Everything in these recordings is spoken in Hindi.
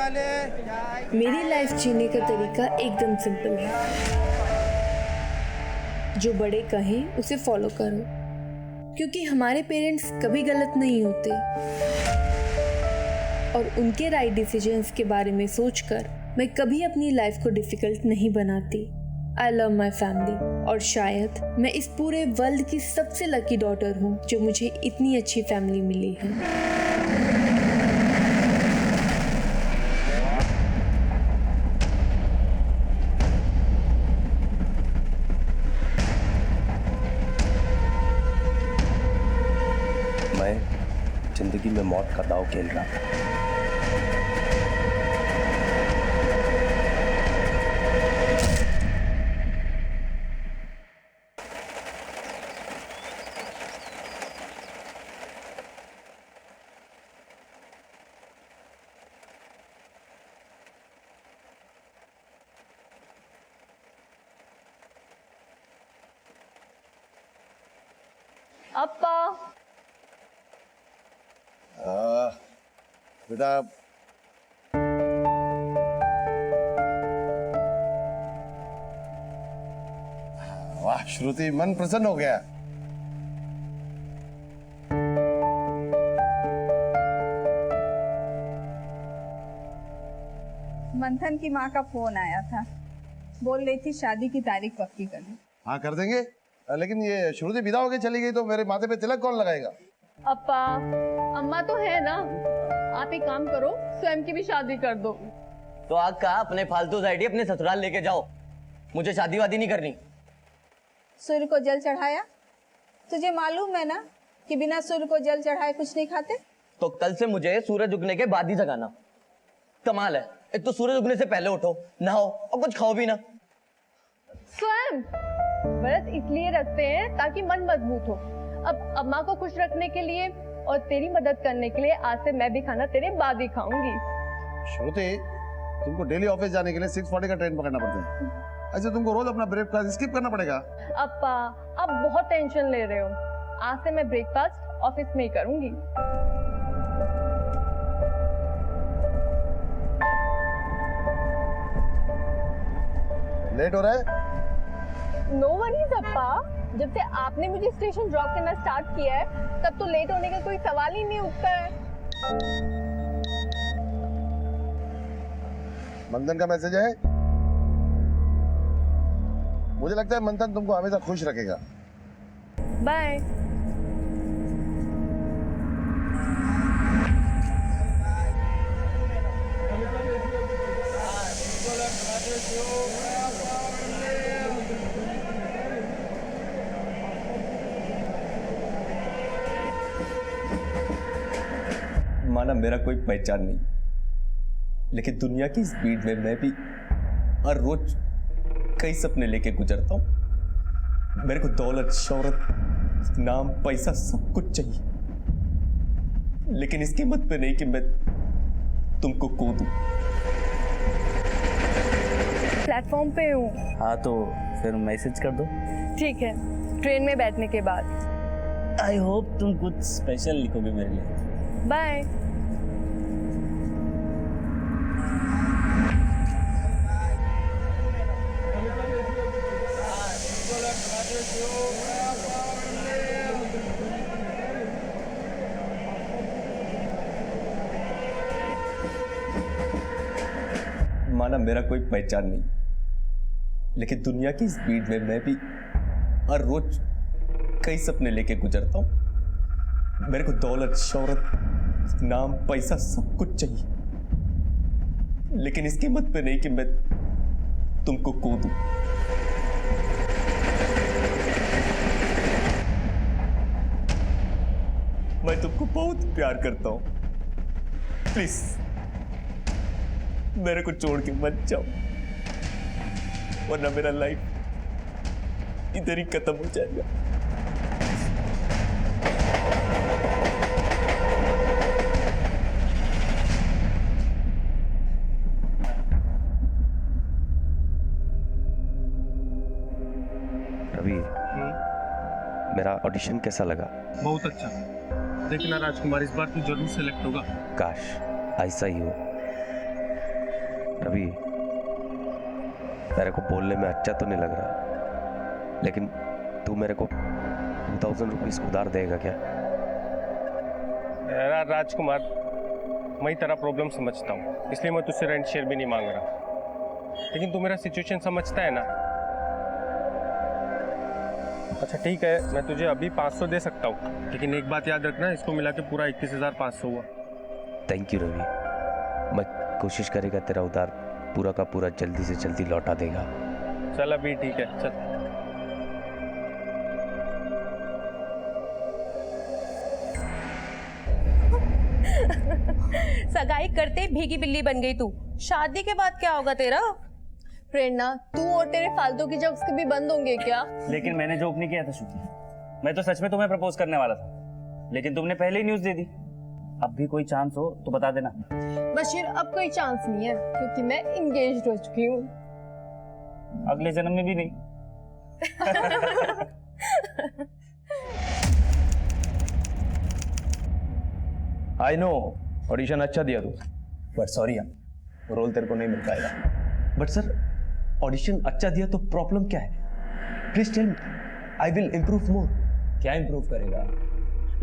मेरी लाइफ जीने का तरीका एकदम सिंपल है। जो बड़े कहें उसे फॉलो करो, क्योंकि हमारे पेरेंट्स कभी गलत नहीं होते और उनके राइट डिसीजंस के बारे में सोचकर मैं कभी अपनी लाइफ को डिफिकल्ट नहीं बनाती। आई लव माई फैमिली और शायद मैं इस पूरे वर्ल्ड की सबसे लकी डॉटर हूँ जो मुझे इतनी अच्छी फैमिली मिली है। मैं जिंदगी में मौत का दांव खेल रहा था। अप्पा बेटा वाह श्रुति, मन प्रसन्न हो गया। मंथन की माँ का फोन आया था, बोल रही थी शादी की तारीख पक्की करनी। हाँ कर देंगे, लेकिन ये श्रुति विदा होके चली गई तो मेरे माथे पे तिलक कौन लगाएगा? अप्पा, अम्मा तो है ना, आप एक काम करो, स्वयं की भी शादी कर दो। तो आग का अपने फालतू आइडिया अपने ससुराल लेके जाओ, मुझे शादी वादी नहीं करनी। सूर्य को जल चढ़ाया, तुझे मालूम है ना कि बिना सूर्य को जल चढ़ाए कुछ नहीं खाते। तो कल से मुझे सूरज उगने के बाद ही जगाना। कमाल है, एक तो सूरज उगने से पहले उठो, नहाओ और कुछ खाओ भी ना। स्वयं व्रत इसलिए रखते हैं ताकि मन मजबूत हो। अब अम्मा को खुश रखने के लिए और तेरी मदद करने के लिए आज से मैं भी खाना तेरे बाद ही खाऊंगी। श्रुति, तुमको डेली ऑफिस जाने के लिए 6:40 का ट्रेन पकड़ना पड़ता है। अच्छा, तुमको रोज अपना ब्रेकफास्ट स्किप करना पड़ेगा। अप्पा, आप बहुत टेंशन ले रहे हो। आज से मैं ब्रेकफास्ट ऑफिस में ही करूंगी। लेट हो रहा है? नो वरीज अप्पा, जब से आपने मुझे स्टेशन ड्रॉप करना स्टार्ट किया है तब तो लेट होने का कोई सवाल ही नहीं उठता है। मंथन का मैसेज है। मुझे लगता है मंथन तुमको हमेशा खुश रखेगा। बाय। माना मेरा कोई पहचान नहीं, लेकिन दुनिया की स्पीड में मैं भी हर रोज कई सपने लेके गुजरता हूं। मेरे को दौलत, शोहरत, नाम, पैसा सब कुछ चाहिए, लेकिन इस कीमत पे नहीं कि मैं तुमको खो दूं। प्लेटफॉर्म पे हूँ। हाँ तो फिर मैसेज कर दो। ठीक है, ट्रेन में बैठने के बाद। आई होप तुम कुछ स्पेशल लिखोगे मेरे लिए। बाय। माना मेरा कोई पहचान नहीं, लेकिन दुनिया की स्पीड में मैं भी हर रोज कई सपने लेके गुजरता हूं। मेरे को दौलत, शोहरत, नाम, पैसा सब कुछ चाहिए, लेकिन इस कीमत पे नहीं कि मैं तुमको खो दूं। मैं तुमको बहुत प्यार करता हूं, प्लीज मेरे को छोड़ के मत जाओ, वरना मेरा लाइफ इधर ही खत्म हो जाएगा। रवि, मेरा ऑडिशन कैसा लगा? बहुत अच्छा। देखना राजकुमार, इस बार तू जरूर सेलेक्ट होगा। काश ऐसा ही हो। रवि, मेरे को बोलने में अच्छा तो नहीं लग रहा, लेकिन तू मेरे को 2000 रुपीज उधार देगा क्या? यार राजकुमार, मैं तेरा प्रॉब्लम समझता हूँ, इसलिए मैं तुझसे रेंट शेयर भी नहीं मांग रहा, लेकिन तू मेरा सिचुएशन समझता है ना? अच्छा ठीक है, मैं तुझे अभी 500 दे सकता हूँ, लेकिन एक बात याद रखना, इसको मिला के पूरा 21,500 हुआ। थैंक यू रवि, मैं कोशिश करेगा तेरा उधार पूरा का पूरा जल्दी से जल्दी लौटा देगा। चल अभी ठीक है, चल। सगाई करते ही भीगी बिल्ली बन गई तू। शादी के बाद क्या होगा तेरा? प्रेरणा, तू और तेरे फालतू की जोक्स कभी बंद होंगे क्या? लेकिन मैंने जोक नहीं किया था श्रुति, मैं तो सच में तुम्हें प्रपोज करने वाला था, लेकिन तुमने पहले ही न्यूज दे दी। अब भी कोई चांस हो तो बता देना। बशीर, अब कोई चांस नहीं है, क्योंकि मैं इंगेज्ड हो चुकी हूँ। अगले जन्म में भी नहीं। आई नो, ऑडिशन अच्छा दिया तू, बट सॉरी यार, रोल तेरे को नहीं मिल पाएगा। बट सर, ऑडिशन अच्छा दिया तो प्रॉब्लम क्या है? Please tell me, I will improve more. क्या इम्प्रूव करेगा?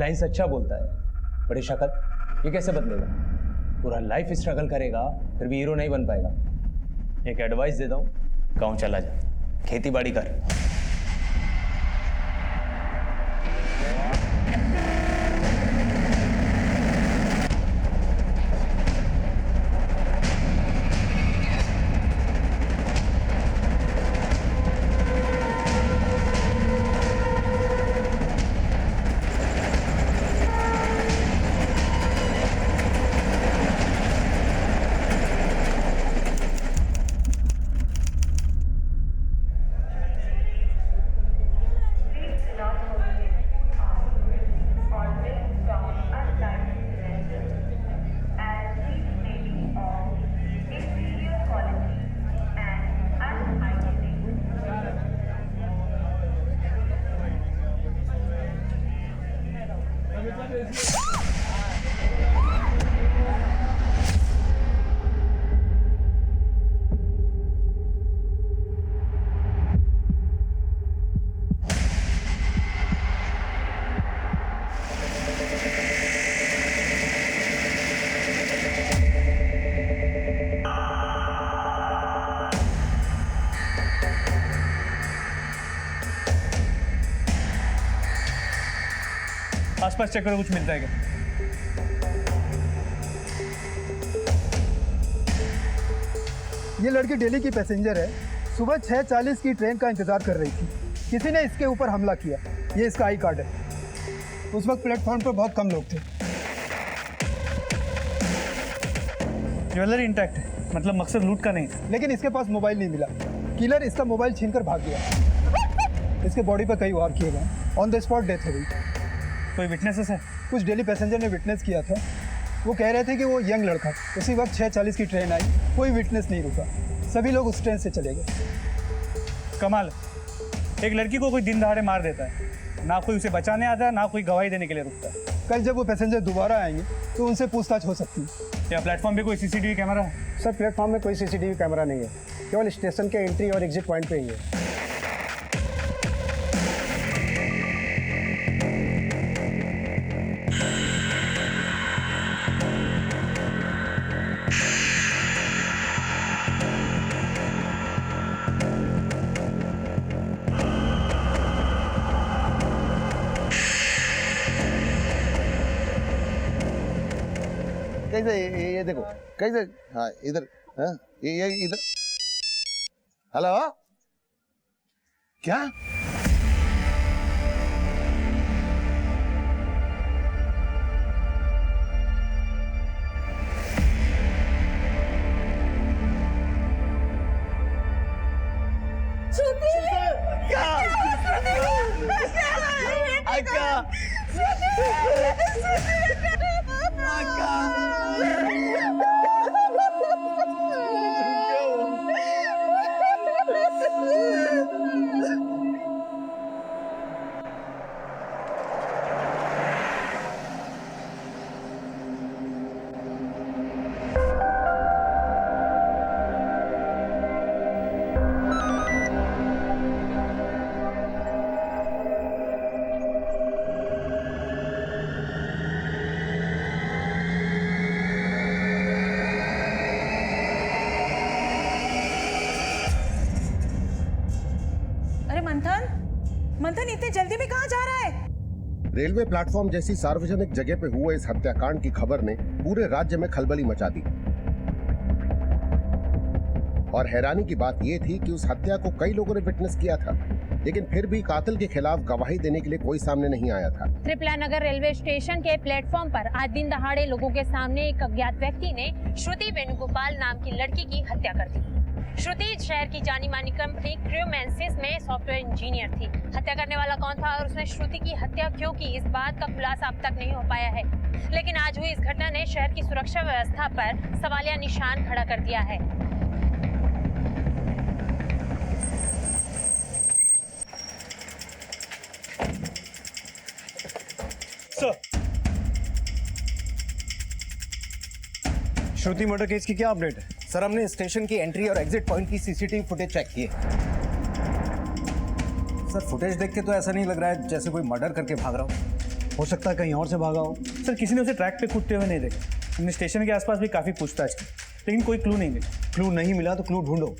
लाइन्स अच्छा बोलता है, बड़ी शक्ल, ये कैसे बदलेगा? पूरा लाइफ स्ट्रगल करेगा, फिर भी हीरो नहीं बन पाएगा। एक एडवाइस देता हूँ, गाँव चला जा, खेती बाड़ी कर। आसपास चेक करो, कुछ मिलता है क्या? ये लड़की दिल्ली की पैसेंजर है, सुबह 6:40 की ट्रेन का इंतजार कर रही थी। किसी ने इसके ऊपर हमला किया। ये इसका आई कार्ड है। उस वक्त प्लेटफॉर्म पर बहुत कम लोग थे। ज्वेलरी इंटैक्ट है, मतलब मकसद लूट का नहीं था। लेकिन इसके पास मोबाइल नहीं मिला। किलर इसका मोबाइल छीनकर भाग गया। इसके बॉडी पर कई वार किए गए। ऑन द स्पॉट डेथ हो गई। कोई विटनेसेस है? कुछ दिल्ली पैसेंजर ने विटनेस किया था। वो कह रहे थे कि वो यंग लड़का, उसी वक्त 6:40 की ट्रेन आई, कोई विटनेस नहीं रुका, सभी लोग उस ट्रेन से चले गए। कमाल, एक लड़की को कोई दिन दहाड़े मार देता है, ना कोई उसे बचाने आता है, ना कोई गवाही देने के लिए रुकता है। कल जब वो पैसेंजर दोबारा आएंगे तो उनसे पूछताछ हो सकती है। क्या प्लेटफॉर्म पे कोई सीसीटीवी कैमरा है? सर, प्लेटफॉर्म में कोई सीसीटीवी कैमरा नहीं है, केवल स्टेशन के एंट्री और एग्जिट पॉइंट पे ही है। कैसे ये देखो कैसे, हाँ इधर, हाँ ये इधर। हेलो, क्या? मंथन इतने जल्दी में कहाँ जा रहा है? रेलवे प्लेटफॉर्म जैसी सार्वजनिक जगह पे हुए इस हत्याकांड की खबर ने पूरे राज्य में खलबली मचा दी। और हैरानी की बात यह थी कि उस हत्या को कई लोगों ने विटनेस किया था, लेकिन फिर भी कातिल के खिलाफ गवाही देने के लिए कोई सामने नहीं आया था। त्रिपुरा नगर रेलवे स्टेशन के प्लेटफॉर्म पर आज दिन दहाड़े लोगों के सामने एक अज्ञात व्यक्ति ने श्रुति वेणुगोपाल नाम की लड़की की हत्या कर दी। श्रुति शहर की जानी मानी कंपनी क्रूमेंसिस में सॉफ्टवेयर इंजीनियर थी। हत्या करने वाला कौन था और उसने श्रुति की हत्या क्यों की, इस बात का खुलासा अब तक नहीं हो पाया है। लेकिन आज हुई इस घटना ने शहर की सुरक्षा व्यवस्था पर सवालिया निशान खड़ा कर दिया है। श्रुति मर्डर केस की क्या अपडेट है? सर, हमने स्टेशन की एंट्री और एग्जिट पॉइंट की सीसीटीवी फुटेज चेक की है। सर फुटेज देख के तो ऐसा नहीं लग रहा है जैसे कोई मर्डर करके भाग रहा हो सकता है कहीं और से भागा हो। सर किसी ने उसे ट्रैक पे कूदते हुए नहीं देखा। हमने स्टेशन के आसपास भी काफ़ी पूछताछ की, लेकिन कोई क्लू नहीं मिला। क्लू नहीं मिला तो क्लू ढूंढो।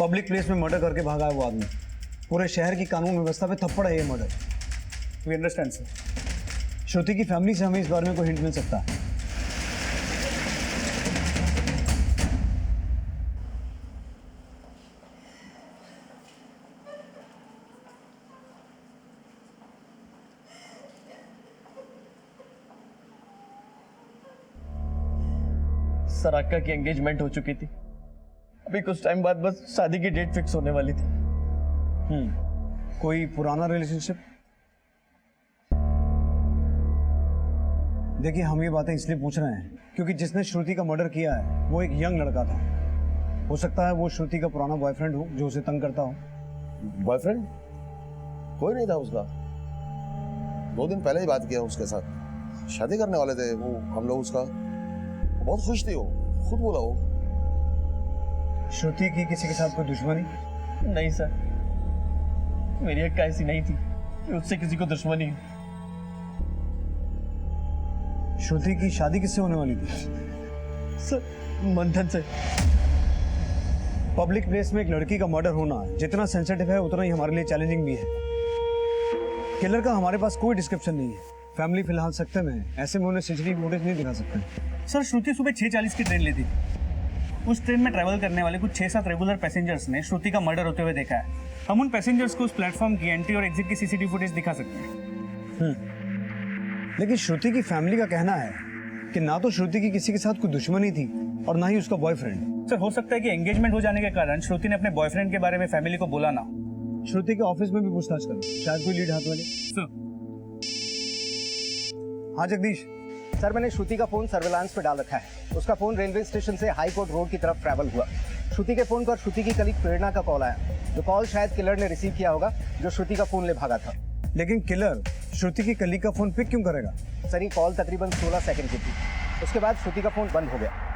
पब्लिक प्लेस में मर्डर करके भागा है वो आदमी। पूरे शहर की कानून व्यवस्था पे थप्पड़ है ये murder. We understand sir. Shruti की फैमिली से हमें इस बारे में कोई हिंट मिल सकता है? सर, अक्का की एंगेजमेंट हो चुकी थी। अभी कुछ टाइम बाद बस शादी की डेट फिक्स होने वाली थी। कोई पुराना रिलेशनशिप? देखिए, हम ये बातें इसलिए पूछ रहे हैं क्योंकि जिसने श्रुति का मर्डर किया है वो एक यंग लड़का था। हो सकता है वो श्रुति का पुराना बॉयफ्रेंड हो जो उसे तंग करता हो। बॉयफ्रेंड कोई नहीं था उसका। 2 दिन पहले ही बात किया उसके साथ, शादी करने वाले थे वो हम लोग। उसका बहुत खुश थी वो, खुद बोला वो। श्रुति की किसी के साथ कोई दुश्मनी? नहीं सर, मेरी अक्का ऐसी नहीं थी कि उससे किसी को दुश्मनी हो। श्रुति की शादी किससे होने वाली थी? सर, मंथन से। पब्लिक प्लेस में एक लड़की का मर्डर होना जितना सेंसिटिव है उतना ही हमारे लिए चैलेंजिंग भी है। किलर का हमारे पास कोई डिस्क्रिप्शन नहीं है। फैमिली फिलहाल सख्ते में है, ऐसे में उन्हें सीसीटीवी फुटेज नहीं दिखा सकते। सर, श्रुति सुबह 6:40 की ट्रेन लेती थी। उस ट्रेन में ट्रैवल करने वाले कुछ 6-7 रेगुलर पैसेंजर्स ने श्रुति का मर्डर होते हुए देखा है। हम उन पैसेंजर्स को उस प्लेटफॉर्म की एंट्री और एग्जिट की सीसीटीवी फुटेज दिखा सकते हैं। लेकिन श्रुति की फैमिली का कहना है कि ना तो श्रुति की किसी के साथ कोई दुश्मनी थी और ना ही उसका बॉयफ्रेंड। सर, हो सकता है कि एंगेजमेंट हो जाने के कारण श्रुति ने अपने बॉयफ्रेंड के बारे में फैमिली को बोला ना। श्रुति के ऑफिस में भी पूछताछ करो, शायद कोई लीड हाथ वाले। सर। हाँ जगदीश। सर, मैंने श्रुति का फोन सर्विलांस पे डाल रखा है। उसका फोन रेलवे स्टेशन से हाई कोर्ट रोड की तरफ ट्रैवल हुआ। श्रुति के फोन पर श्रुति की कलीग प्रेरणा का कॉल आया। जो कॉल शायद किलर ने रिसीव किया होगा जो श्रुति का फोन ले भागा था। लेकिन किलर श्रुति की कलीग का फोन पिक क्यों करेगा? सर, ये कॉल तकरीबन 16 सेकंड की थी। उसके बाद श्रुति का फोन बंद हो गया।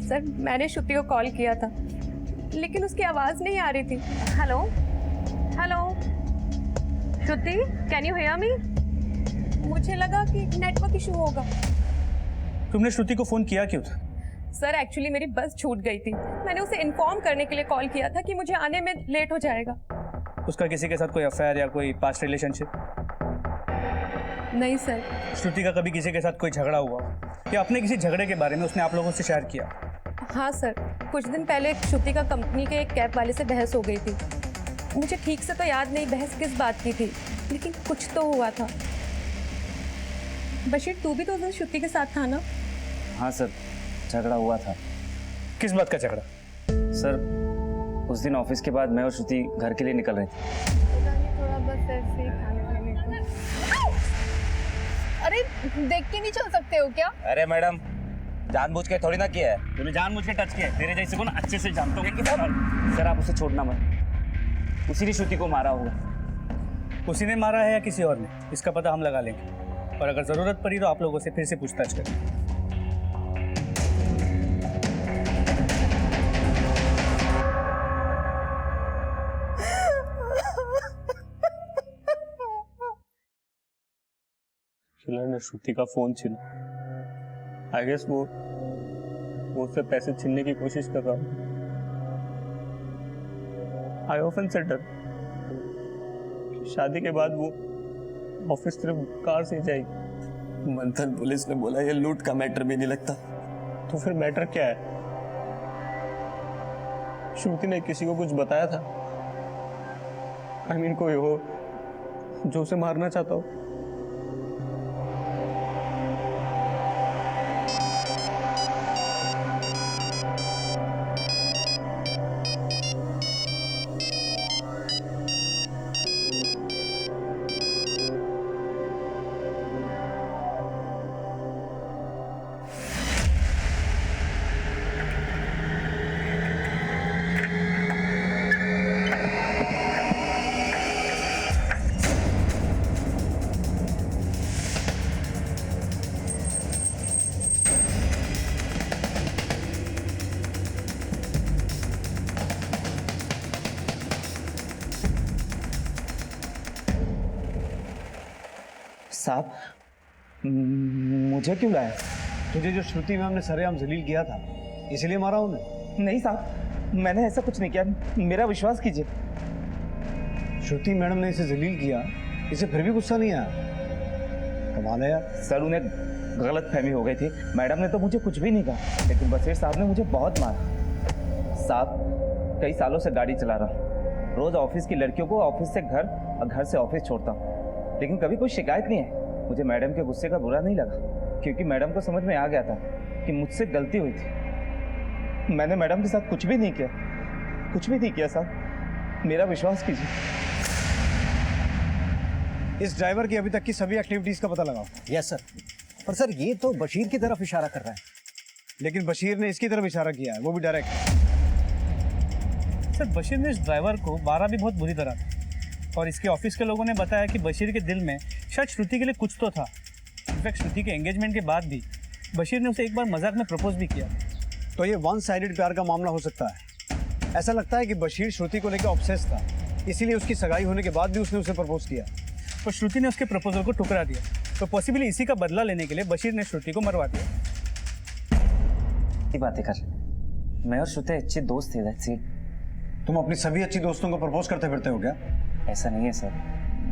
सर, मैंने श्रुति को कॉल किया था लेकिन उसकी आवाज नहीं आ रही थी। Hello hello Shruti, can you hear me? मुझे लगा कि नेटवर्क इशू होगा। तुमने श्रुति को फोन किया क्यों था? सर, एक्चुअली मेरी बस छूट गई थी। मैंने उसे इन्फॉर्म करने के लिए कॉल किया था कि मुझे आने में लेट हो जाएगा। उसका किसी के साथ कोई अफेयर या कोई पास्ट रिलेशनशिप? नहीं सर। श्रुति का कभी किसी के साथ कोई झगड़ा हुआ या अपने किसी झगड़े के बारे में उसने आप लोगों से शेयर किया? हाँ सर, कुछ दिन पहले श्रुति का कंपनी के एक कैब वाले से बहस हो गई थी। मुझे ठीक से तो याद नहीं बहस किस बात की थी, लेकिन कुछ तो हुआ था। बशीर, तू भी तो उस दिन श्रुति के साथ था ना? हाँ सर, झगड़ा हुआ था। किस बात का झगड़ा? सर, उस दिन ऑफिस के बाद मैं और श्रुति घर के लिए निकल रहे थे। थोड़ा बस ऐसे ही खाने पीने को। अरे, देख के नहीं चल सकते हो क्या? अरे मैडम, जानबूझ के थोड़ी ना किया है। तूने जानबूझ के टच किया है। तेरे जैसे को ना अच्छे से जानता हूँ। सर, आप उसे छोड़ना मत। उसी ने श्रुति को मारा होगा। उसी ने मारा है या किसी और ने, इसका पता हम लगा लेंगे। और अगर ज़रूरत पड़ी तो आप लोगों से फिर से पूछताछ करें। किलर ने श्रुति का फोन छीना। आई गेस वो उससे पैसे छीनने की कोशिश कर रहा हूँ। आई ऑफन सेड शादी के बाद वो ऑफिस सिर्फ कार से जाएगी। मंथन पुलिस ने बोला ये लूट का मैटर भी नहीं लगता, तो फिर मैटर क्या है? श्रुति ने किसी को कुछ बताया था? आई मीन कोई हो जो उसे मारना चाहता हो? साहब, मुझे क्यों लाया? तुझे जो श्रुति मैम ने सरेआम जलील किया था इसलिए मारा उन्हें? नहीं साहब, मैंने ऐसा कुछ नहीं किया, मेरा विश्वास कीजिए। श्रुति मैडम ने इसे जलील किया, इसे फिर भी गुस्सा नहीं आया? कमाल है यार। सर, उन्हें गलत फहमी हो गई थी। मैडम ने तो मुझे कुछ भी नहीं कहा, लेकिन बशीर साहब ने मुझे बहुत मारा। साहब, कई सालों से गाड़ी चला रहा हूँ, रोज ऑफिस की लड़कियों को ऑफिस से घर और घर से ऑफिस छोड़ता हूँ, लेकिन कभी कोई शिकायत नहीं है। मुझे मैडम के गुस्से का बुरा नहीं लगा, क्योंकि मैडम को समझ में आ गया था कि मुझसे गलती हुई थी। मैंने मैडम के साथ कुछ भी नहीं किया, कुछ भी नहीं किया साहब, मेरा विश्वास कीजिए। इस ड्राइवर की अभी तक की सभी एक्टिविटीज का पता लगाओ। Yes sir. पर सर ये तो बशीर की तरफ इशारा कर रहा है। लेकिन बशीर ने इसकी तरफ इशारा किया है, वो भी डायरेक्ट। सर, बशीर ने इस ड्राइवर को मारा भी बहुत बुरी तरह था, और इसके ऑफिस के लोगों ने बताया कि बशीर के दिल में शायद श्रुति के लिए कुछ तो था। इनफैक्ट श्रुति के एंगेजमेंट के बाद भी बशीर ने उसे एक बार मजाक में प्रपोज भी किया। तो ये वन साइडेड प्यार का मामला हो सकता है। ऐसा लगता है कि बशीर श्रुति को लेकर ऑब्सेस था, इसीलिए उसकी सगाई होने के बाद भी उसने उसे प्रपोज किया। तो श्रुति ने उसके प्रपोजल को ठुकरा दिया, तो पॉसिबली इसी का बदला लेने के लिए बशीर ने श्रुति को मरवा दिया। बातें कर, मैं और श्रुति अच्छे दोस्त थे। That's it. तुम अपनी सभी अच्छी दोस्तों को प्रपोज करते फिरते हो क्या? ऐसा नहीं है सर,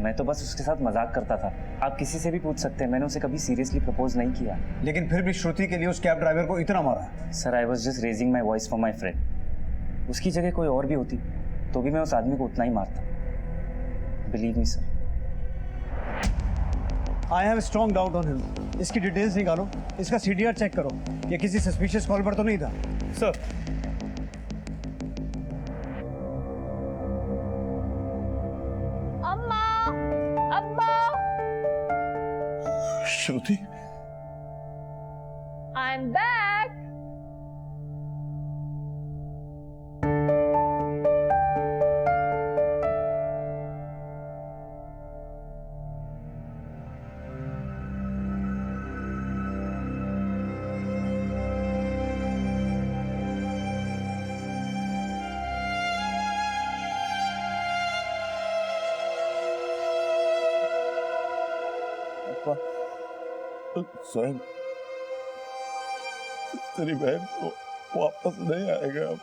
मैं तो बस उसके साथ मजाक करता था। आप किसी से भी पूछ सकते हैं, मैंने उसे कभी सीरियसली प्रपोज नहीं किया। लेकिन फिर भी श्रुति के लिए उस कैब ड्राइवर को इतना मारा? Sir, I was just raising my voice for my friend. उसकी जगह कोई और भी होती तो भी मैं उस आदमी को उतना ही मारता। Believe me sir. I have strong doubt on him. इसकी डिटेल्स निकालो, इसका CDR चेक करो, ये किसी सस्पिशियस कॉल पर तो नहीं था? Sir, Shruti, I'm back. स्वयं तेरी बहन वापस नहीं आएगा अब।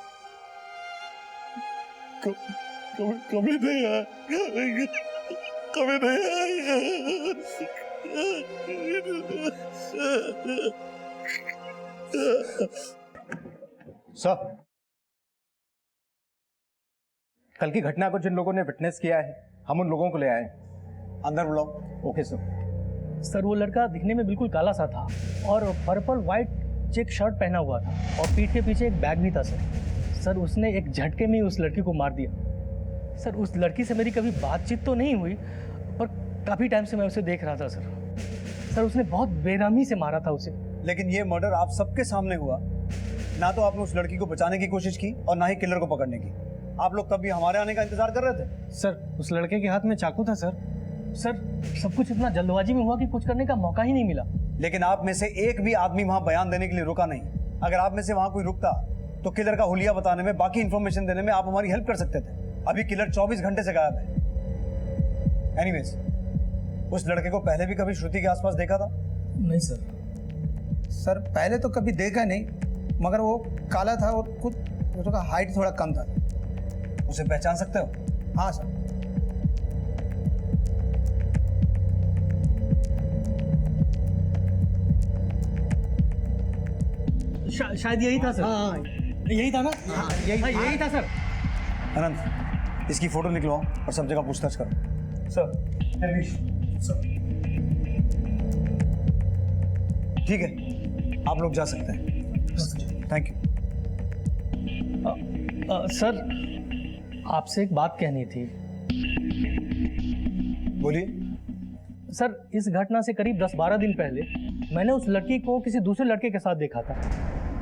कभी नहीं आएगा, कभी नहीं आएगा। सर, कल की घटना को जिन लोगों ने विटनेस किया है, हम उन लोगों को ले आए। अंदर बुलाओ। Okay sir. सर, वो लड़का दिखने में बिल्कुल काला सा था और पर्पल वाइट चेक शर्ट पहना हुआ था, और पीठ के पीछे एक बैग भी था सर। उसने एक झटके में ही उस लड़की को मार दिया। सर, उस लड़की से मेरी कभी बातचीत तो नहीं हुई, पर काफ़ी टाइम से मैं उसे देख रहा था सर। उसने बहुत बेरहमी से मारा था उसे। लेकिन ये मर्डर आप सबके सामने हुआ, ना तो आपने उस लड़की को बचाने की कोशिश की और ना ही किलर को पकड़ने की। आप लोग तब भी हमारे आने का इंतजार कर रहे थे। सर, उस लड़के के हाथ में चाकू था सर। सर सब कुछ इतना जल्दबाजी में हुआ कि कुछ करने का मौका ही नहीं मिला। लेकिन आप में से एक भी आदमी वहां बयान देने के लिए रुका नहीं। अगर आप में से वहां कोई रुकता तो किलर का हुलिया बताने में, बाकी इंफॉर्मेशन देने में आप हमारी हेल्प कर सकते थे। अभी किलर 24 घंटे से गायब है। एनीवेज, उस लड़के को पहले भी कभी श्रुति के आसपास देखा था? नहीं सर, पहले तो कभी देखा नहीं, मगर वो काला था और खुद उसका हाइट थोड़ा कम था। उसे पहचान सकते हो? हाँ सर। शायद यही था सर। हाँ, यही था ना? हाँ, यही था सर। अनंत, इसकी फोटो निकलवाओ और सब जगह पूछताछ करो। सर, ठीक है, आप लोग जा सकते हैं। Thank you. सर, आपसे एक बात कहनी थी। बोलिए। सर, इस घटना से करीब 10-12 दिन पहले मैंने उस लड़की को किसी दूसरे लड़के के साथ देखा था।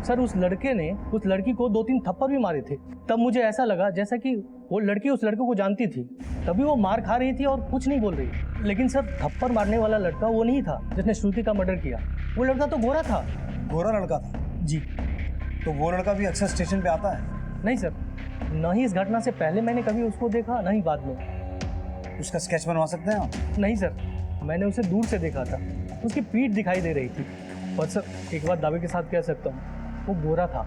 सर, उस लड़के ने उस लड़की को 2-3 थप्पड़ भी मारे थे। तब मुझे ऐसा लगा जैसा कि वो लड़की उस लड़के को जानती थी, तभी वो मार खा रही थी और कुछ नहीं बोल रही। लेकिन सर, थप्पड़ मारने वाला लड़का वो नहीं था जिसने श्रुति का मर्डर किया। वो लड़का तो गोरा था। गोरा लड़का था? जी। तो वो लड़का भी अक्सर स्टेशन पे आता है? नहीं सर, न ही इस घटना से पहले मैंने कभी उसको देखा, न ही बाद में। उसका स्केच बनवा सकते हैं आप? नहीं सर, मैंने उसे दूर से देखा था। उसकी पीठ दिखाई दे रही थी। पर सर, एक बात दावे के साथ कह सकता हूँ, वो गोरा था।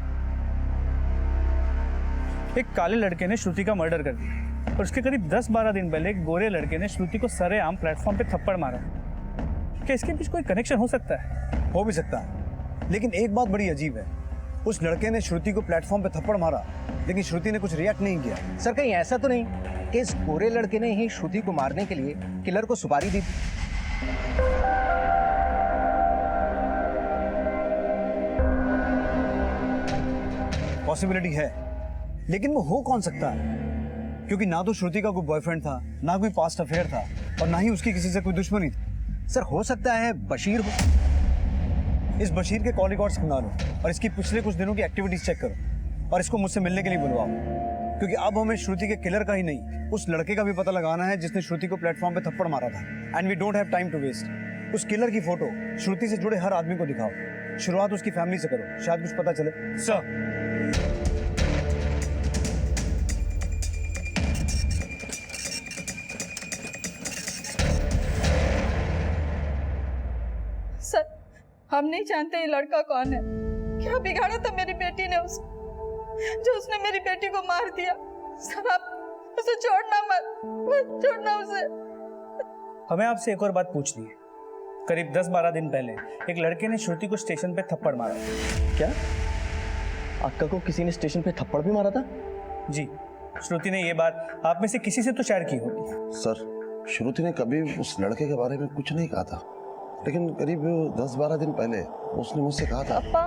एक काले लड़के ने श्रुति का मर्डर कर दिया और उसके करीब 10-12 दिन पहले एक गोरे लड़के ने श्रुति को सरेआम प्लेटफॉर्म पे थप्पड़ मारा। क्या इसके बीच कोई कनेक्शन हो सकता है? हो भी सकता है, लेकिन एक बात बड़ी अजीब है। उस लड़के ने श्रुति को प्लेटफॉर्म पे थप्पड़ मारा, लेकिन श्रुति ने कुछ रिएक्ट नहीं किया। सर, कहीं ऐसा तो नहीं कि इस गोरे लड़के ने ही श्रुति को मारने के लिए किलर को सुपारी दी? पॉसिबिलिटी है, लेकिन वो हो कौन सकता है? क्योंकि ना तो श्रुति का कोई बॉयफ्रेंड था, ना कोई पास्ट अफेयर था, और ना ही उसकी किसी से कोई दुश्मनी थी। सर, हो सकता है बशीर हो। इस बशीर के कॉल रिकॉर्ड्स बना लो और इसकी पिछले कुछ दिनों की एक्टिविटीज चेक करो और इसको मुझसे मिलने के लिए बुलवाओ, क्योंकि अब हमें श्रुति के किलर का ही नहीं, उस लड़के का भी पता लगाना है जिसने श्रुति को प्लेटफॉर्म पे थप्पड़ मारा था। And we don't have time to waste. उस किलर की फोटो श्रुति से जुड़े हर आदमी को दिखाओ। शुरुआत उसकी फैमिली से करो, शायद कुछ पता चले। सर, सर, हम नहीं जानते ये लड़का कौन है। क्या बिगाड़ा था मेरी बेटी ने जो उसने मेरी बेटी को मार दिया। सर, आप उसे छोड़ना मत, छोड़ना उसे। हमें आपसे एक और बात पूछनी है। करीब 10-12 दिन पहले एक लड़के ने श्रुति को स्टेशन पे थप्पड़ मारा। क्या अक्का को किसी ने स्टेशन पे थप्पड़ भी मारा था? जी, श्रुति ने ये बात आप में से किसी से तो शेयर की होगी। सर, श्रुति ने कभी उस लड़के के बारे में कुछ नहीं कहा था, लेकिन करीब 10-12 दिन पहले उसने मुझसे कहा था। अप्पा,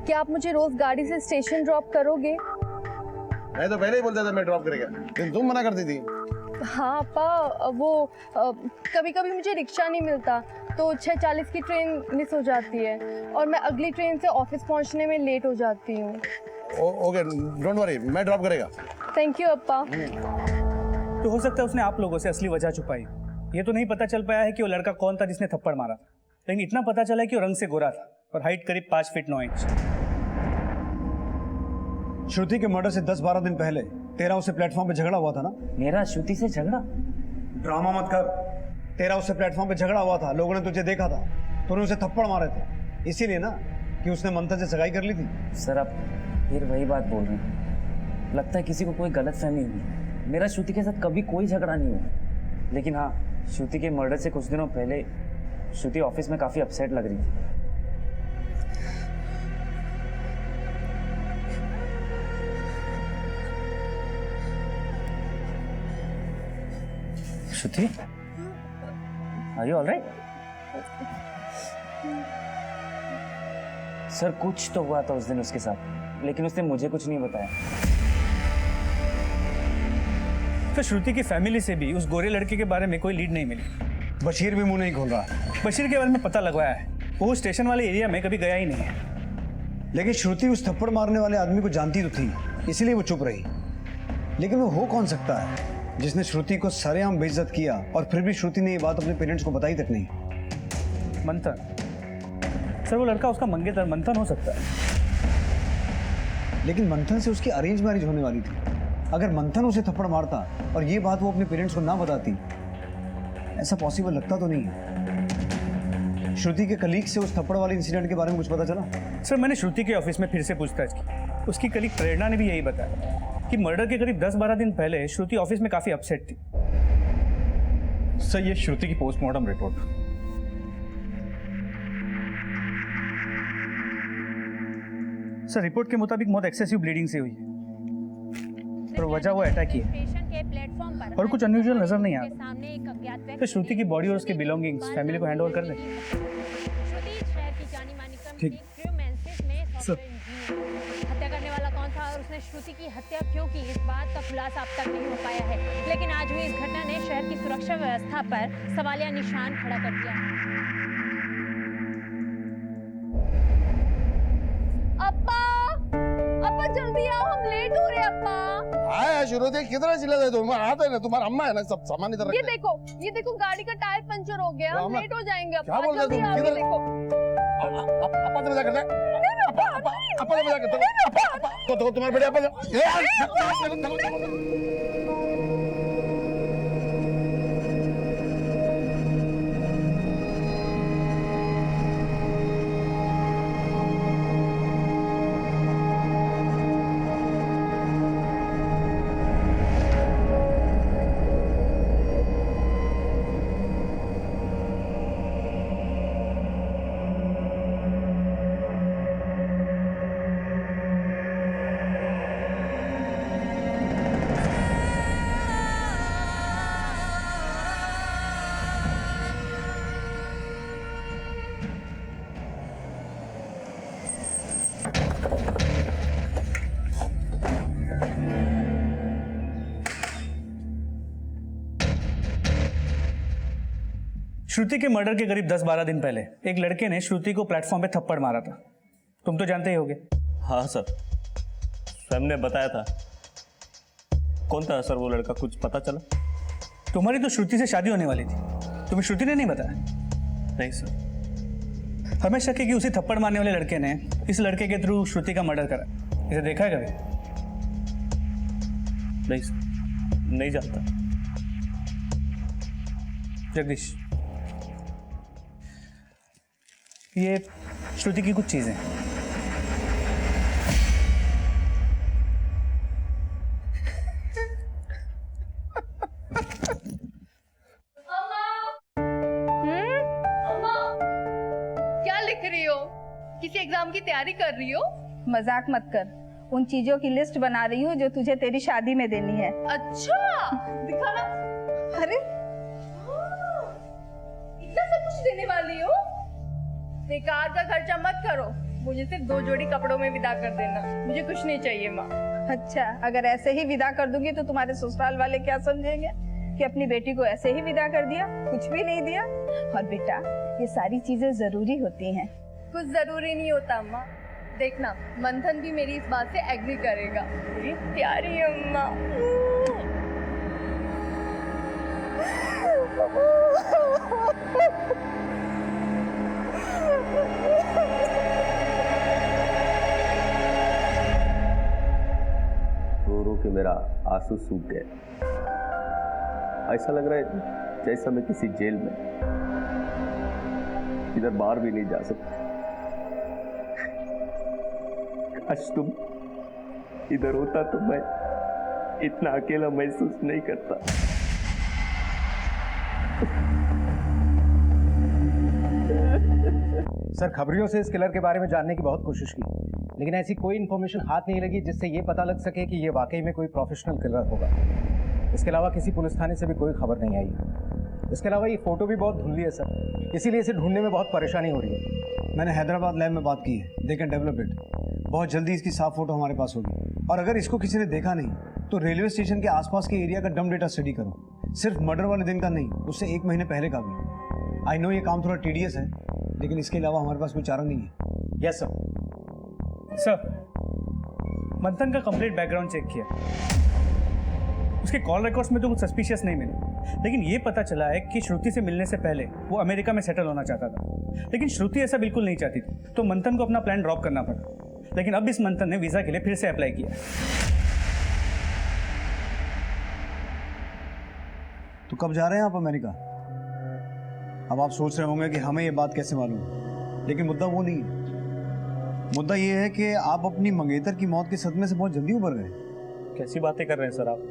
क्या आप मुझे रोज गाड़ी से स्टेशन ड्रॉप करोगे? मैं तो पहले ही बोलता था मैं ड्रॉप करेगा, लेकिन तुम मना करती थी। हाँ अप्पा, वो कभी कभी मुझे रिक्शा नहीं मिलता तो 6:40 की ट्रेन मिस हो जाती है और मैं अगली ट्रेन से ऑफिस पहुंचने में लेट हो जाती हूँ। ओके, डोंट वरी, मैं ड्रॉप करेगा। थैंक यू अप्पा। तो हो सकता है उसने आप लोगों से असली वजह छुपाई। ये तो नहीं पता चल पाया है कि वो लड़का कौन था जिसने थप्पड़ मारा, लेकिन इतना पता चला है कि वो रंग से गोरा था और हाइट करीब 5 फीट 9 इंच। श्रुति के मर्डर से 10-12 दिन पहले तेरा उससे प्लेटफॉर्म पे झगड़ा हुआ था ना? मेरा श्रुति से झगड़ा? ड्रामा मत कर। तेरा उससे प्लेटफॉर्म पे झगड़ा हुआ था, लोगों ने तुझे देखा था, तूने उसे थप्पड़ मारे थे, इसीलिए ना कि उसने मंथन से सगाई कर ली थी। सर, आप फिर वही बात बोल रहे हैं। लगता है किसी को कोई गलतफहमी हुई। मेरा श्रुति के साथ कभी कोई झगड़ा नहीं हुआ, लेकिन हाँ, श्रुति के मर्डर से कुछ दिनों पहले श्रुति ऑफिस में काफी अपसेट लग रही थी। श्रुति, आर यू ऑलराइट? सर, कुछ तो हुआ था उस दिन उसके साथ, लेकिन उसने मुझे कुछ नहीं बताया। तो श्रुति की फैमिली से भी उस गोरे लड़के के बारे में कोई लीड नहीं मिली। बशीर भी मुंह नहीं खोल रहा। बशीर के बारे में पता लगवाया है, वो स्टेशन वाले एरिया में कभी गया ही नहीं है। लेकिन श्रुति उस थप्पड़ मारने वाले आदमी को जानती तो थी, इसीलिए वो चुप रही। लेकिन वो हो कौन सकता है? जिसने श्रुति को सरेआम बेइज्जत किया और फिर भी श्रुति ने ये बात अपने पेरेंट्स को बताई तक नहीं। मंथन सर, वो लड़का उसका मंगेतर मंथन हो सकता है। लेकिन मंथन से उसकी अरेंज मैरिज होने वाली थी। अगर मंथन उसे थप्पड़ मारता और ये बात वो अपने पेरेंट्स को ना बताती, ऐसा पॉसिबल लगता तो नहीं है। श्रुति के कलीग से उस थप्पड़ वाले इंसिडेंट के बारे में कुछ पता चला? सर, मैंने श्रुति के ऑफिस में फिर से पूछताछ की। उसकी कलीग प्रेरणा ने भी यही बताया कि मर्डर के करीब 10-12 दिन पहले श्रुति ऑफिस में काफी अपसेट थी। सर, ये श्रुति की पोस्टमार्टम रिपोर्ट। सर, रिपोर्ट के मुताबिक मौत एक्सेसिव ब्लीडिंग से हुई है और वजह वो अटैक ही है और कुछ अनयूजुअल नजर नहीं आ रहा। तो श्रुति की बॉडी और उसके बिलोंगिंग्स फैमिली को हैंड ओवर कर दें। ठीक सर। हत्या करने वाला कौन था और उसने श्रुति की हत्या क्यों की, इस बात का खुलासा अब तक नहीं हो पाया है। लेकिन आज हुई इस घटना ने शहर की सुरक्षा व्यवस्था पर सवालिया निशान खड़ा कर दिया। अप्पा, अप्पा जल्दी आओ, हम लेट हो रहे हैं अप्पा। आया श्रुति, कितना चिल्ला रहे तुम? आता है ना, तुम्हारा अम्मा है ना, सब सामान इधर ये देखो गाड़ी का टायर पंचर हो गया, हम लेट हो जाएंगे अप्पा। क्या बोल रहे जल्दी तुम? आओ, ये किधर? देखो। अपा से मजाक करते हैं? अपा से मजाक करते हैं? तो तुम्हारे बेटे अपा श्रुति के मर्डर के करीब 10-12 दिन पहले एक लड़के ने श्रुति को प्लेटफॉर्म पे थप्पड़ मारा था। तुम तो जानते ही होगे। हाँ सर, सर ने बताया था। कौन था सर वो लड़का, कुछ पता चला? तुम्हारी तो श्रुति से शादी होने वाली थी, तुम्हें श्रुति ने नहीं बताया? नहीं सर। हमें शक है कि उसी थप्पड़ मारने वाले लड़के ने इस लड़के के थ्रू श्रुति का मर्डर करा। इसे देखा है कभी? नहीं सर, नहीं जानता। जगदीश, ये श्रुति की कुछ चीजें। क्या लिख रही हो? किसी एग्जाम की तैयारी कर रही हो? मजाक मत कर। उन चीजों की लिस्ट बना रही हूँ जो तुझे तेरी शादी में देनी है। अच्छा, दिखाना। अरे इतना सब कुछ देने वाली हो? बेकार का खर्चा मत करो, मुझे सिर्फ 2 जोड़ी कपड़ों में विदा कर देना, मुझे कुछ नहीं चाहिए माँ। अच्छा, अगर ऐसे ही विदा कर दूंगी तो तुम्हारे ससुराल वाले क्या समझेंगे कि अपनी बेटी को ऐसे ही विदा कर दिया, कुछ भी नहीं दिया। और बेटा, ये सारी चीजें जरूरी होती हैं। कुछ जरूरी नहीं होता अम्मा। देखना, मंथन भी मेरी इस बात से एग्री करेगा। मेरी प्यारी अम्मा। रो रो के मेरा आंसू सूख गए। ऐसा लग रहा है जैसा मैं किसी जेल में, इधर बाहर भी नहीं जा सकता। आज तुम इधर होता तो मैं इतना अकेला महसूस नहीं करता। सर, खबरियों से इस किलर के बारे में जानने की बहुत कोशिश की, लेकिन ऐसी कोई इन्फॉर्मेशन हाथ नहीं लगी जिससे ये पता लग सके कि ये वाकई में कोई प्रोफेशनल किलर होगा। इसके अलावा किसी पुलिस थाने से भी कोई खबर नहीं आई। इसके अलावा ये फोटो भी बहुत धुंधली है सर, इसीलिए इसे ढूंढने में बहुत परेशानी हो रही है। मैंने हैदराबाद लैब में बात की है, दे कैन डेवलप इट। बहुत जल्दी इसकी साफ फोटो हमारे पास होगी। और अगर इसको किसी ने देखा नहीं तो रेलवे स्टेशन के आसपास के एरिया का डम डेटा स्टडी करो, सिर्फ मर्डर वाले दिन का नहीं, उससे 1 महीने पहले का भी। आई नो ये काम थोड़ा टीडियस है, लेकिन इसके अलावा हमारे पास कोई चारा नहीं है। Yes sir. सर, मंथन का कंप्लीट बैकग्राउंड चेक किया, उसके कॉल रिकॉर्ड्स में तो कुछ सस्पिशियस नहीं मिला, लेकिन ये पता चला है कि श्रुति से मिलने से पहले वो अमेरिका में सेटल होना चाहता था। लेकिन श्रुति ऐसा बिल्कुल नहीं चाहती थी, तो मंथन को अपना प्लान ड्रॉप करना पड़ा। लेकिन अब इस मंथन ने वीज़ा के लिए फिर से अप्लाई किया। तो कब जा रहे हैं आप अमेरिका? अब आप सोच रहे होंगे कि हमें ये बात कैसे मालूम, लेकिन मुद्दा वो नहीं है। मुद्दा ये है कि आप अपनी मंगेतर की मौत के सदमे से बहुत जल्दी उभर गए। कैसी बातें कर रहे हैं सर आप?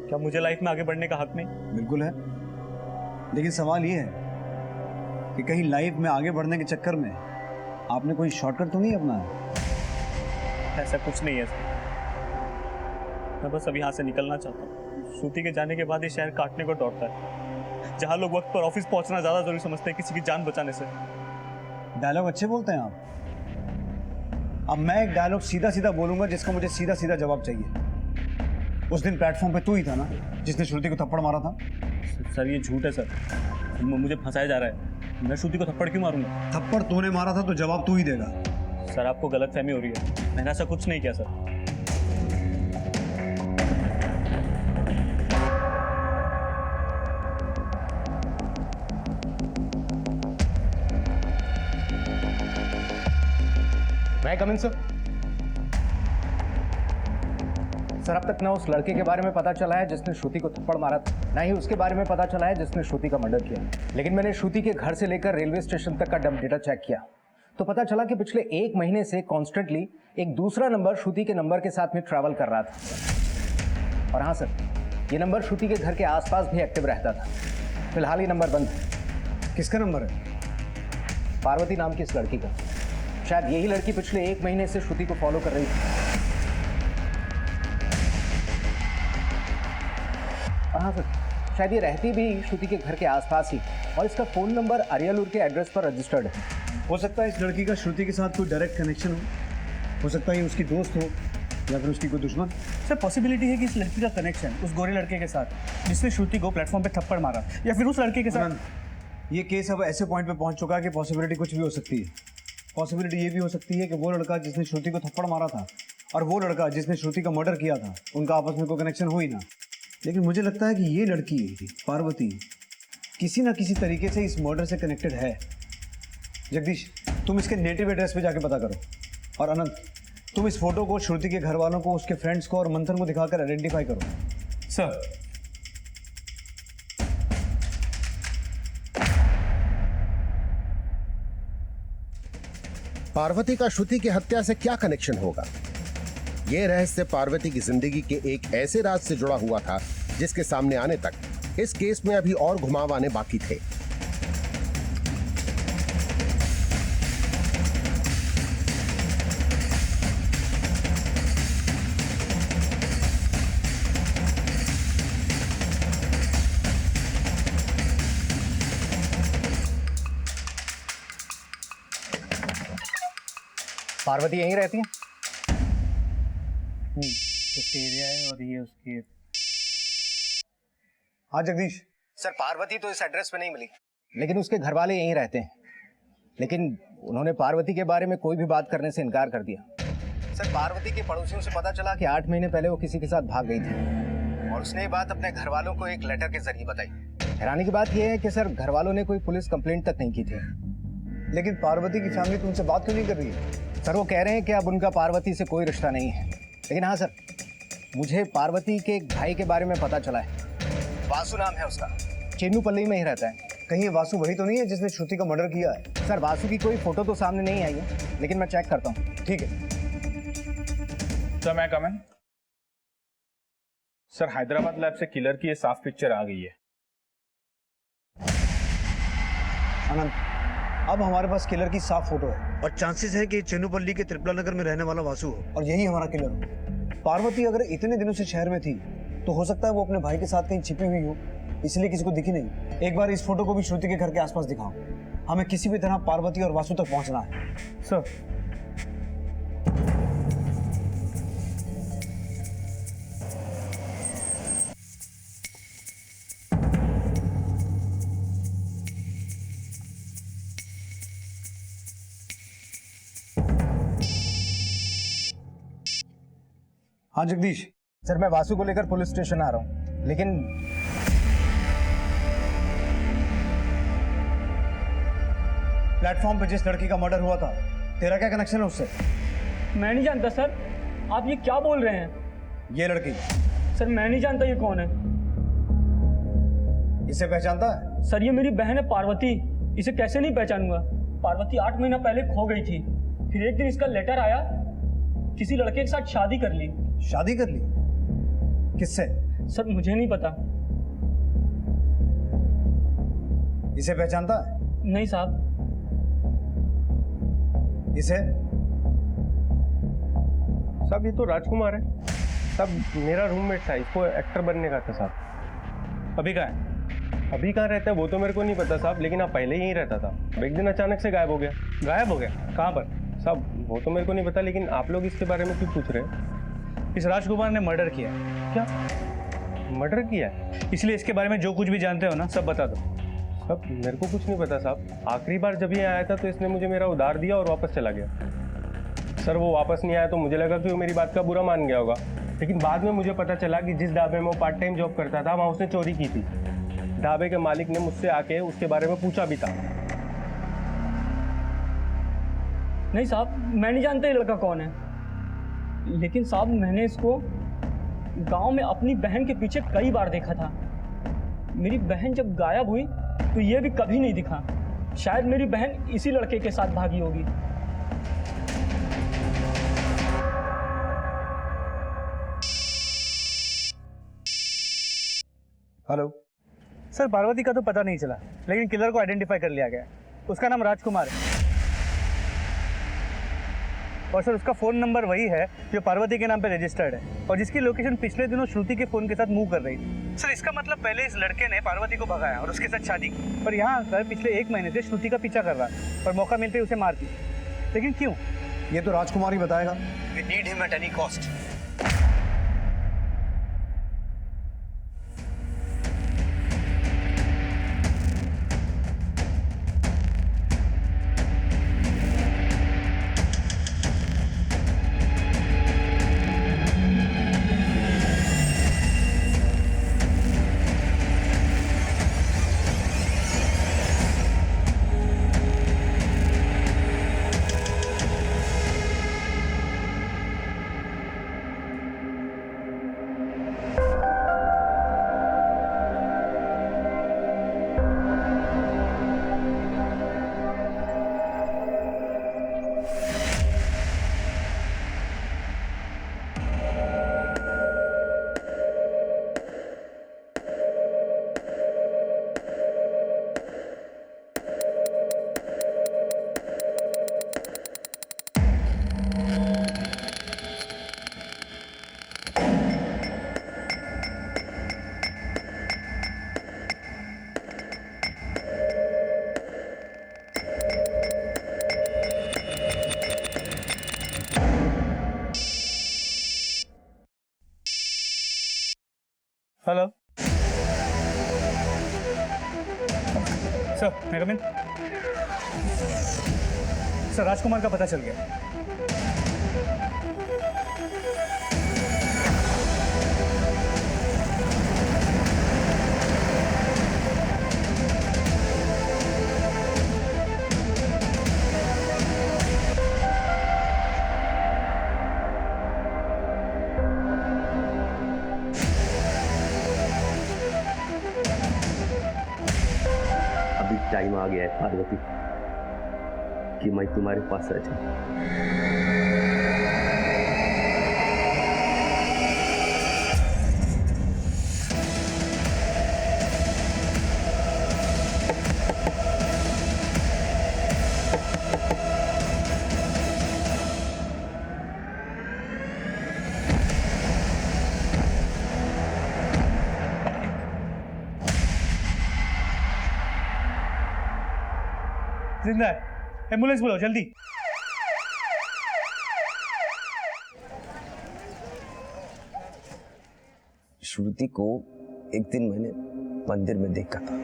क्या मुझे लाइफ में आगे बढ़ने का हक नहीं? बिल्कुल है, लेकिन सवाल ये है कि कहीं लाइफ में आगे बढ़ने के चक्कर में आपने कोई शॉर्टकट तो नहीं अपनाया? ऐसा कुछ नहीं है सर, मैं बस अब यहाँ से निकलना चाहता हूँ। श्रुति के जाने के बाद ये शहर काटने को दौड़ता है, जहाँ लोग वक्त पर ऑफिस पहुँचना ज़्यादा जरूरी समझते हैं किसी की जान बचाने से। डायलॉग अच्छे बोलते हैं आप। अब मैं एक डायलॉग सीधा सीधा बोलूंगा जिसका मुझे सीधा सीधा जवाब चाहिए। उस दिन प्लेटफॉर्म पे तू ही था ना जिसने श्रुति को थप्पड़ मारा था? सर ये झूठ है सर, मुझे फंसाया जा रहा है। मैं श्रुति को थप्पड़ क्यों मारूंगा? थप्पड़ तूने मारा था तो जवाब तू ही देगा। सर आपको गलतफहमी हो रही है, मैंने ऐसा कुछ नहीं किया सर। मैं कम इन सर? सर अब तक ना उस लड़के के बारे में पता चला है जिसने श्रुति को थप्पड़ मारा था, ना ही उसके बारे में पता चला है जिसने श्रुति का मर्डर किया। लेकिन मैंने श्रुति के घर से लेकर रेलवे स्टेशन तक का डंप डेटा चेक किया तो पता चला कि पिछले 1 महीने से कॉन्स्टेंटली एक दूसरा नंबर श्रुति के नंबर के साथ में ट्रैवल कर रहा था। और हाँ सर, ये नंबर श्रुति के घर के आसपास भी एक्टिव रहता था। फिलहाल ये नंबर बंद है। किसका नंबर है? पार्वती नाम की इस लड़की का। शायद यही लड़की पिछले 1 महीने से श्रुति को फॉलो कर रही थी। हाँ सर, शायद ये रहती भी श्रुति के घर के आसपास ही, और इसका फोन नंबर अरियलूर के एड्रेस पर रजिस्टर्ड है। हो सकता है इस लड़की का श्रुति के साथ कोई डायरेक्ट कनेक्शन हो सकता है उसकी दोस्त हो या फिर उसकी कोई दुश्मन। सर पॉसिबिलिटी है कि इस लड़की का कनेक्शन उस गोरे लड़के के साथ जिसने श्रुति को प्लेटफॉर्म पे थप्पड़ मारा, या फिर उस लड़के के साथ। ये केस अब ऐसे पॉइंट पे पहुंच चुका है कि पॉसिबिलिटी कुछ भी हो सकती है। पॉसिबिलिटी ये भी हो सकती है कि वो लड़का जिसने श्रुति को थप्पड़ मारा था और वो लड़का जिसने श्रुति का मर्डर किया था, उनका आपस में कोई कनेक्शन हो ही ना। लेकिन मुझे लगता है कि ये लड़की पार्वती किसी ना किसी तरीके से इस मर्डर से कनेक्टेड है। जगदीश, तुम इसके नेटिव एड्रेस पे जाके पता करो, और अनंत तुम इस फोटो को श्रुति के घर वालों को, उसके फ्रेंड्स को और मंथन को दिखाकर आइडेंटिफाई करो। सर पार्वती का श्रुति की हत्या से क्या कनेक्शन होगा? यह रहस्य पार्वती की जिंदगी के एक ऐसे राज से जुड़ा हुआ था जिसके सामने आने तक इस केस में अभी और घुमाव आने बाकी थे। पार्वती यहीं रहती है? उसके एरिया है और ये उसकी। हाँ जगदीश। सर पार्वती तो इस एड्रेस पे नहीं मिली, लेकिन उसके घर वाले यहीं रहते हैं। लेकिन उन्होंने पार्वती के बारे में कोई भी बात करने से इनकार कर दिया। सर पार्वती के पड़ोसियों से पता चला कि 8 महीने पहले वो किसी के साथ भाग गई थी, और उसने ये बात अपने घर वालों को एक लेटर के जरिए बताई। हैरानी की बात यह है कि सर घर वालों ने कोई पुलिस कंप्लेंट तक नहीं की थी। लेकिन पार्वती की फैमिली तुमसे बात क्यों नहीं कर रही है? सर वो कह रहे हैं कि अब उनका पार्वती से कोई रिश्ता नहीं है। लेकिन हाँ सर, मुझे पार्वती के एक भाई के बारे में पता चला है। वासु नाम है उसका, चेन्नूपल्ली में ही रहता है। कहीं ये वासु वही तो नहीं है जिसने श्रुति का मर्डर किया है? सर वासु की कोई फोटो तो सामने नहीं आई है, लेकिन मैं चेक करता हूँ। ठीक है सर, मैं कम इन? सर हैदराबाद लैब से किलर की ये साफ पिक्चर आ गई है। आनंद, अब हमारे पास किलर की साफ फोटो है और चांसेस है कि चेन्नूपल्ली के त्रिपला नगर में रहने वाला वासु हो और यही हमारा किलर हो। पार्वती अगर इतने दिनों से शहर में थी तो हो सकता है वो अपने भाई के साथ कहीं छिपी हुई हो, इसलिए किसी को दिखी नहीं। एक बार इस फोटो को भी श्रुति के घर के आसपास दिखाओ, हमें किसी भी तरह पार्वती और वासु तक पहुंचना है। सर हाँ जगदीश। सर मैं वासु को लेकर पुलिस स्टेशन आ रहा हूँ, लेकिन प्लेटफॉर्म पे जिस लड़की का मर्डर हुआ था, तेरा क्या कनेक्शन है उससे? मैं नहीं जानता सर, आप ये क्या बोल रहे हैं? ये लड़की सर मैं नहीं जानता ये कौन है। इसे पहचानता है? सर ये मेरी बहन है पार्वती, इसे कैसे नहीं पहचानूंगा? पार्वती 8 महीना पहले खो गई थी, फिर एक दिन इसका लेटर आया, किसी लड़के के साथ शादी कर ली। शादी कर ली? किससे? सर मुझे नहीं पता। इसे पहचानता है? नहीं साहब। इसे? साहब ये तो राजकुमार है साहब, मेरा रूममेट था, इसको एक्टर बनने का था साहब। अभी कहाँ है? अभी कहाँ रहता है वो तो मेरे को नहीं पता साहब, लेकिन आप पहले यहीं रहता था। अब एक दिन अचानक से गायब हो गया। गायब हो गया? कहाँ पर? साहब वो तो मेरे को नहीं पता, लेकिन आप लोग इसके बारे में क्यों पूछ रहे हैं? इस राजकुमार ने मर्डर किया है। क्या मर्डर किया है? इसलिए इसके बारे में जो कुछ भी जानते हो ना सब बता दो। साहब मेरे को कुछ नहीं पता साहब, आखिरी बार जब ये आया था तो इसने मुझे मेरा उधार दिया और वापस चला गया। सर वो वापस नहीं आया तो मुझे लगा कि वो मेरी बात का बुरा मान गया होगा, लेकिन बाद में मुझे पता चला कि जिस ढाबे में वो पार्ट टाइम जॉब करता था वहाँ उसने चोरी की थी। ढाबे के मालिक ने मुझसे आके उसके बारे में पूछा भी था। नहीं साहब मैं नहीं जानता ये लड़का कौन है, लेकिन साहब मैंने इसको गांव में अपनी बहन के पीछे कई बार देखा था। मेरी बहन जब गायब हुई तो ये भी कभी नहीं दिखा। शायद मेरी बहन इसी लड़के के साथ भागी होगी। हेलो सर पार्वती का तो पता नहीं चला, लेकिन किलर को आइडेंटिफाई कर लिया गया। उसका नाम राजकुमार है और सर उसका फ़ोन नंबर वही है जो पार्वती के नाम पे रजिस्टर्ड है और जिसकी लोकेशन पिछले दिनों श्रुति के फ़ोन के साथ मूव कर रही थी। सर इसका मतलब पहले इस लड़के ने पार्वती को भगाया और उसके साथ शादी की, पर यहाँ आकर पिछले 1 महीने से श्रुति का पीछा कर रहा है और मौका मिलते ही उसे मार दी। लेकिन क्यों? ये तो राजकुमार ही बताएगा। We need him at any cost. Hello sir, मैं कम इन? सर राजकुमार का पता चल गया। टाइम आ गया है पार्वती कि मैं तुम्हारे पास आ जाऊं। जिंदा है, एम्बुलेंस बुलाओ जल्दी। श्रुति को एक दिन मैंने मंदिर में देखा था।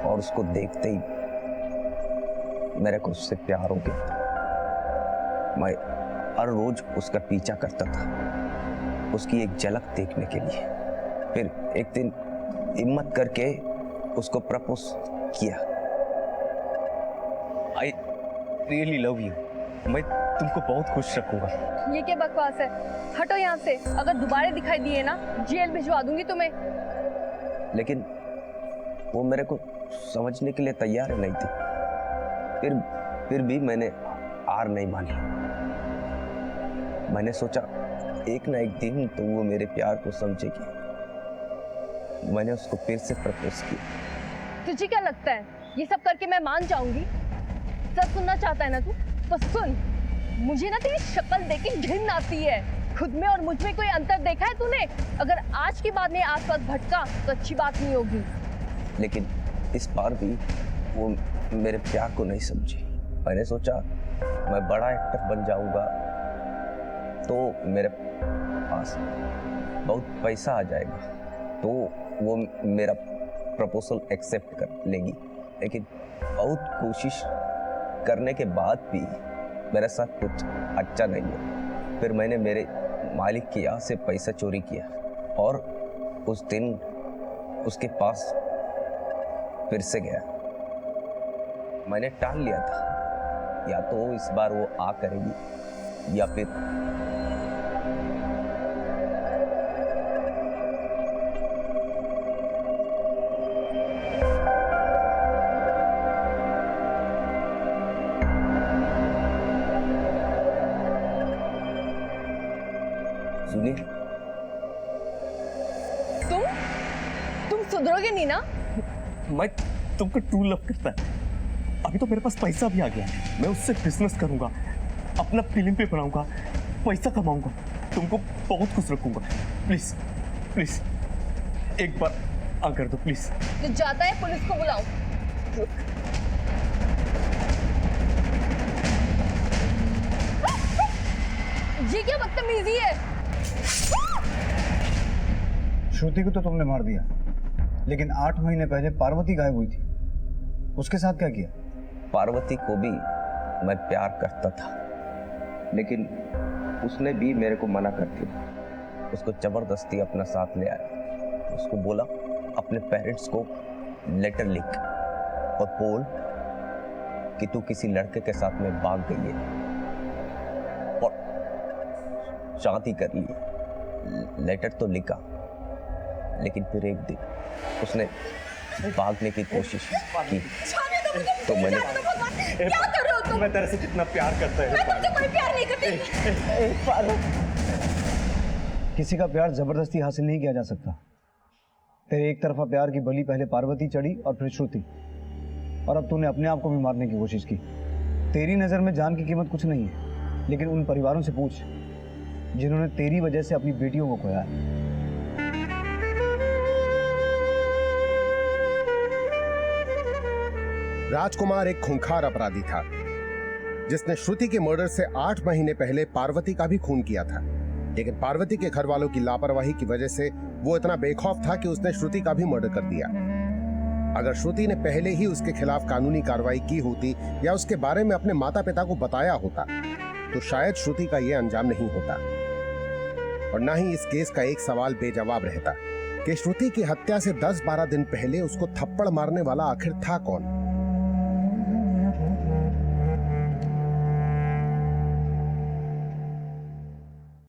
और उसको देखते ही मेरे को उससे प्यार हो गया था। मैं हर रोज उसका पीछा करता था, उसकी एक झलक देखने के लिए। फिर एक दिन हिम्मत करके उसको प्रपोज किया। आई रियली लव यू, मैं तुमको बहुत खुश रखूंगा। ये क्या बकवास है, हटो यहाँ से। अगर दोबारा दिखाई दिए ना, जेल भिजवा दूंगी तुम्हें। लेकिन वो मेरे को समझने के लिए तैयार नहीं थी। फिर भी मैंने हार नहीं मानी। मैंने सोचा एक ना एक दिन तो वो मेरे प्यार को समझेगी। मैंने उसको फिर से प्रपोज किया। तुझे क्या लगता है ये सब करके मैं मान जाऊंगी? सच सुनना चाहता है ना तू? तो सुन, मुझे ना तेरी शक्ल देख के घिन आती है। खुद में और मुझ में कोई अंतर देखा है तूने? अगर आज के बाद में आसपास भटका तो अच्छी बात नहीं होगी। लेकिन इस बार भी वो मेरे प्यार को नहीं समझी। मैंने सोचा मैं बड़ा एक्टर बन जाऊंगा तो मेरे पास बहुत पैसा आ जाएगा, तो वो मेरा प्रपोजल एक्सेप्ट कर लेगी। लेकिन बहुत कोशिश करने के बाद भी मेरे साथ कुछ अच्छा नहीं हुआ। फिर मैंने मेरे मालिक के यहाँ से पैसा चोरी किया और उस दिन उसके पास फिर से गया। मैंने टाल लिया था, या तो इस बार वो आ करेगी या फिर सुनिए, तुम सुधरोगे नहीं ना? मैं तुमको ट्रू लव करता है। अभी तो मेरे पास पैसा भी आ गया है, मैं उससे बिजनेस करूंगा, अपना फिल्म पे बनाऊंगा, पैसा कमाऊंगा, तुमको बहुत खुश रखूंगा। प्लीज प्लीज एक बार आ कर दो प्लीज। तो जाता है पुलिस को बुलाऊं? ये क्या बदतमीजी है? श्रुति को तो तुमने मार दिया, लेकिन 8 महीने पहले पार्वती गायब हुई थी, उसके साथ क्या किया? पार्वती को भी मैं प्यार करता था, लेकिन उसने भी मेरे को मना कर दिया। उसको जबरदस्ती अपना साथ ले आया। उसको बोला अपने पेरेंट्स को लेटर लिख और बोल कि तू किसी लड़के के साथ में भाग गई है और शादी कर ली। लेटर तो लिखा, लेकिन फिर एक दिन उसने भागने की कोशिश की तो मैंने क्या कर रहे हो तुम? मैं तेरे से कितना प्यार करता है। मैं तुमसे कोई प्यार नहीं करती। किसी का प्यार जबरदस्ती हासिल नहीं किया जा सकता। तेरे एक तरफा प्यार की बलि पहले पार्वती चढ़ी और फिर श्रुति, और अब तूने अपने आप को भी मारने की कोशिश की। तेरी नजर में जान की कीमत कुछ नहीं है, लेकिन उन परिवारों से पूछ जिन्होंने तेरी वजह से अपनी बेटियों को खोया है। राजकुमार एक खूंखार अपराधी था जिसने श्रुति के मर्डर से 8 महीने पहले पार्वती का भी खून किया था। लेकिन पार्वती के घर वालों की लापरवाही की वजह से वो इतना बेखौफ था कि उसने श्रुति का भी मर्डर कर दिया। अगर श्रुति ने पहले ही उसके खिलाफ कानूनी कार्रवाई की होती या उसके बारे में अपने माता पिता को बताया होता तो शायद श्रुति का यह अंजाम नहीं होता। और न ही इस केस का एक सवाल बेजवाब रहता कि श्रुति की हत्या से 10-12 दिन पहले उसको थप्पड़ मारने वाला आखिर था कौन।